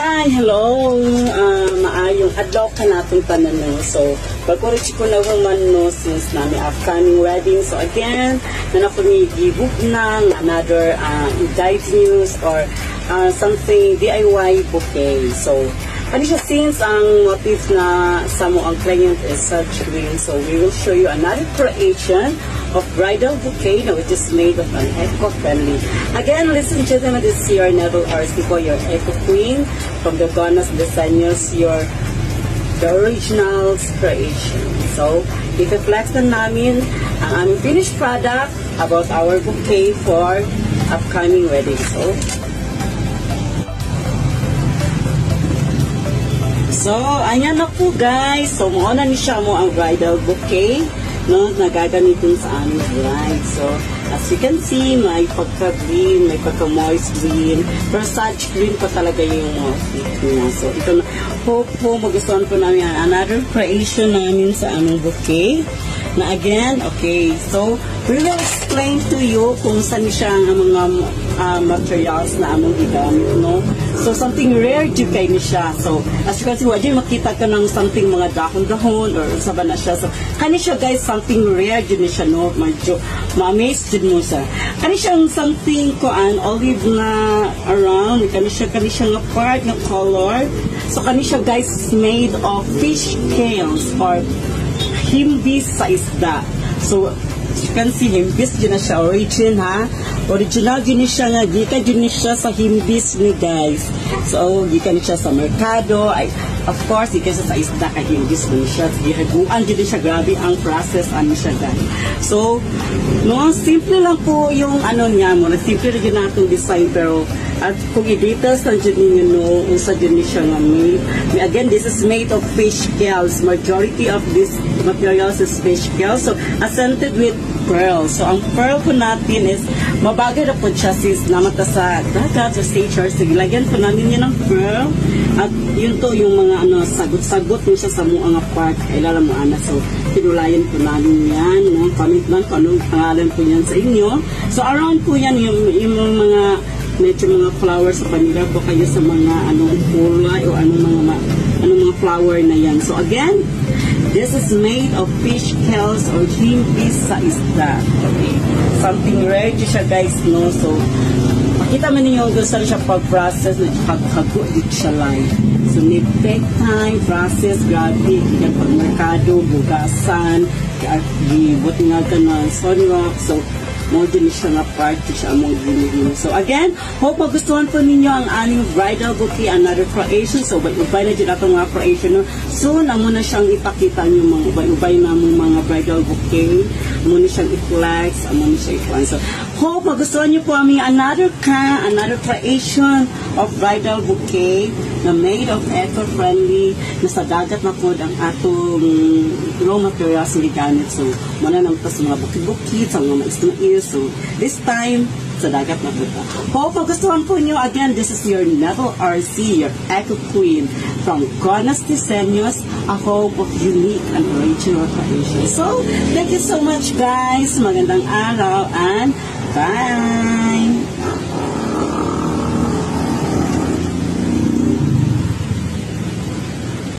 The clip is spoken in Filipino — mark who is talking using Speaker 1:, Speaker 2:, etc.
Speaker 1: Hi, hello. Maayong adlaw ka natong tanan no. So, pag-orich ko na woman no since nami upcoming wedding. So again, na ako ni gibuk ng another dive news or something DIY bouquet. So, ano siya since ang motif na sa mo ang client is such green. So, we will show you another creation of bridal bouquet na which is made of an eco-friendly. Again, listen to them. This is your Neville Arcipo, your eco queen from the Gonas Designers, the original creation. So, i-flex na namin ang aming finished product about our bouquet for upcoming wedding. So, ayan na po guys. So, mauna ni siya mo ang bridal bouquet no, nagagamitin sa aming bride. So, as you can see, may pagka-green, may pagka-moist green. Pero such green pa talaga yung motif niya. So, ito na. Hope po, magustuhan po namin another creation namin sa aming bouquet. Na again, okay, so, we will explain to you kung saan siya ang mga materials na among gigamit, no? So, something rare dyan kayo ni siya. So, as you can see, wajay makita ka ng something mga dahon-dahon or saba na siya. So, kani siya guys, something rare dyan ni siya, no? Medyo ma-amaze dyan mo siya. Kani siyang something olive na around. Kani siya nga part na color. So, kani siya guys is made of fish scales or himbis sa isda. So, as you can see, himbis din na siya. Original din siya nga. Gikan din siya sa himbis ni guys. So, gikan siya sa merkado. Of course, gikan siya sa isda ka himbis din siya. Gihaguan din siya. Grabe ang process siya guys. So, no, simple lang po yung niya mo. Simple rin natin design pero at kung i-details lang dyan ninyo no, unsa dyan siya nga made. Again, this is made of fish scales. Majority of this materials is fish scales. So, accented with pearl. So, ang pearl po natin is mabagay na po siya sis namata sa dagat, sa nature. So, lagyan po namin yun ng pearl. At yun to, yung mga sagot-sagot mo siya sa mga part. Kailangan mo So, pinulayan po namin yan. No? Comment lang kung anong pangalan po yan sa inyo. So, around po yan yung mga medyo mga flowers sa panila po kayo sa mga kulay o anong mga flower na yan. So again, this is made of fish scales or himbis sa isda. Okay. Something rare siya guys, no? So, makita man ninyo kung saan siya pag-process na pagkago dito siya live. So, need take time, process, grabe, ikan pag-merkado, bugasan, buti nga ka na sunrock. So, mo din siya nga part siya among ginigin. So again, hope magustuhan po ninyo ang aming bridal bouquet, another creation. So ubay na dyan atong mga creation. No? Soon, amo na siyang ipakita nyo mga ubay-ubay na mga bridal bouquet. Amo na siyang i-flex, amo na siya i-flex. So hope magustuhan nyo po aming another creation of bridal bouquet na made of eco-friendly, na sa dagat na po ang atong raw materials na gamit. So, muna nang sa mga bukid-bukid, sa mga mais-mais. So, this time, sa dagat na po. Hope magustuhan po nyo. Again, this is your Neville RC, your Eco Queen from Gonas Designers, a hope of unique and original creation. So, thank you so much guys. Magandang araw and bye!